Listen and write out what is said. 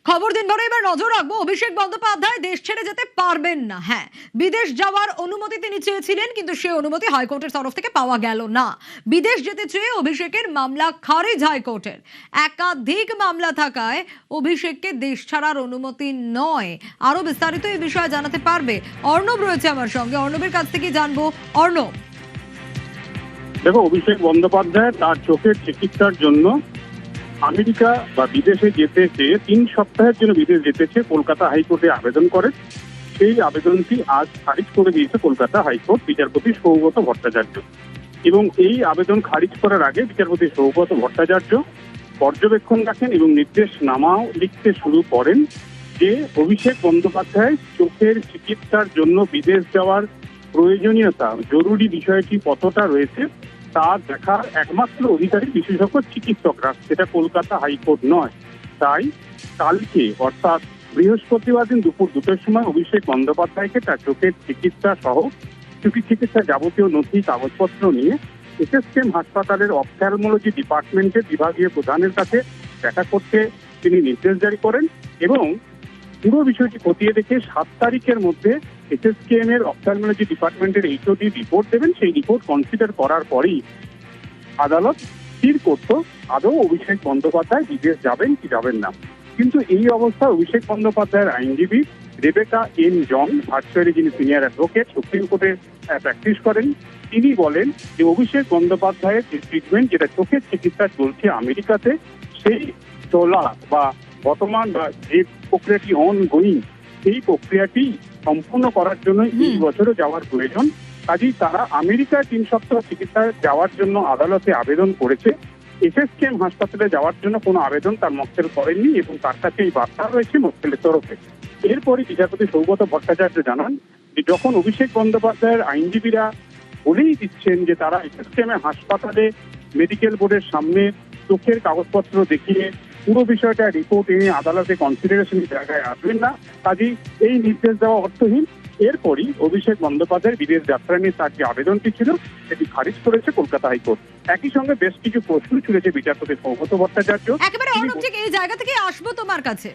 খবর দিনভরে এবার নজর রাখবো, অভিষেক বন্দ্যোপাধ্যায় দেশ ছেড়ে যেতে পারবেন না। হ্যাঁ, বিদেশ যাওয়ার অনুমতি তিনি চেয়েছিলেন, কিন্তু সেই অনুমতি হাইকোর্টের তরফ থেকে পাওয়া গেল না। বিদেশ যেতে চেয়ে অভিষেকের মামলা খারিজ হাইকোর্টের। একাধিক মামলা থাকায় অভিষেককে দেশ ছাড়ার অনুমতি নয়। আরো বিস্তারিত এই বিষয়ে জানাতে পারবে অর্ণব, রয়েছে আমার সঙ্গে। অর্ণবের কাছ থেকে জানবো। অর্ণব, দেখো, অভিষেক বন্দ্যোপাধ্যায় তার চোখের চিকিৎসার জন্য আমেরিকা বা বিদেশে যেতে চেয়ে 3 সপ্তাহের জন্য বিদেশ যেতে চেয়ে কলকাতা হাইকোর্টে আবেদন করে। সেই আবেদনটি আজ খারিজ করে দিয়েছে কলকাতা হাইকোর্ট বিচারপতি সৌগত ভট্টাচার্য। এবং এই আবেদন খারিজ করার আগে বিচারপতি সৌগত ভট্টাচার্য পর্যবেক্ষণ রাখেন এবং নির্দেশনামাও লিখতে শুরু করেন যে অভিষেক বন্দ্যোপাধ্যায় চোখের চিকিৎসার জন্য বিদেশ যাওয়ার প্রয়োজনীয়তা, জরুরি বিষয়টি কতটা রয়েছে তা দেখার একমাত্র অধিকারী বিশেষজ্ঞ চিকিৎসকরা, সেটা কলকাতা হাইকোর্ট নয়। তাই কালকে অর্থাৎ বৃহস্পতিবার দিন দুপুর 2টার সময় অভিষেক বন্দ্যোপাধ্যায়কে তার চোখের চিকিৎসা সহ চোখের চিকিৎসা যাবতীয় নথি কাগজপত্র নিয়ে এসএসকেএম হাসপাতালের অপথ্যালমোলজি ডিপার্টমেন্টের বিভাগীয় প্রধানের কাছে দেখা করতে তিনি নির্দেশ জারি করেন এবং পুরো বিষয়টি খতিয়ে দেখে 7 তারিখের মধ্যে এসএসকেএম এর অপথ্যালমোলজি ডিপার্টমেন্টের এইচওডি রিপোর্ট দেবেন। সেই রিপোর্ট কনসিডার করার পরেই আদালত স্থির করত আদৌ অভিষেক বন্দ্যোপাধ্যায় বিদেশ যাবেন কি যাবেন না। কিন্তু এই অবস্থায় অভিষেক বন্দ্যোপাধ্যায়ের আইনজীবী রেবেকা এন জন, ভার্চুয়ালি যিনি সিনিয়র অ্যাডভোকেট, সুপ্রিম কোর্টে প্র্যাকটিস করেন, তিনি বলেন যে অভিষেক বন্দ্যোপাধ্যায়ের যে ট্রিটমেন্ট, যেটা চোখের চিকিৎসা চলছে আমেরিকাতে, সেই চলা বা বর্তমান বা যে প্রক্রিয়াটি অনগোয়িং, সেই প্রক্রিয়াটি সম্পূর্ণ করার জন্য এই বছরে যাওয়ার প্রয়োজন। কাজেই তারা আমেরিকায় 3 সপ্তাহ চিকিৎসায় যাওয়ার জন্য আদালতে আবেদন করেছে। এসএসকেএম হাসপাতালে যাওয়ার জন্য কোনো আবেদন তার মক্কেল করেননি এবং তার কাছে এই বার্তা রয়েছে মক্কেলের তরফে। এরপরই বিচারপতি সৌগত ভট্টাচার্য জানান যে যখন অভিষেক বন্দ্যোপাধ্যায়ের আইনজীবীরা বলেই দিচ্ছেন যে তারা এসএসকেএম হাসপাতালে মেডিকেল বোর্ডের সামনে চোখের কাগজপত্র দেখিয়ে পুরো বিষয়টা রিপোর্ট এনে আদালতে কনসিডারেশনের জায়গায় আসবেন না, কাজেই এই নির্দেশ দেওয়া অর্থহীন। এরপরই অভিষেক বন্দ্যোপাধ্যায়ের বিদেশ যাত্রা নিয়ে তার যে আবেদনটি ছিল সেটি খারিজ করেছে কলকাতা হাইকোর্ট। একই সঙ্গে বেশ কিছু প্রশ্ন ছুড়েছে বিচারপতি সৌগত ভট্টাচার্য। একেবারে অর্ণব, ঠিক এই জায়গা থেকে আসবো তোমার কাছে।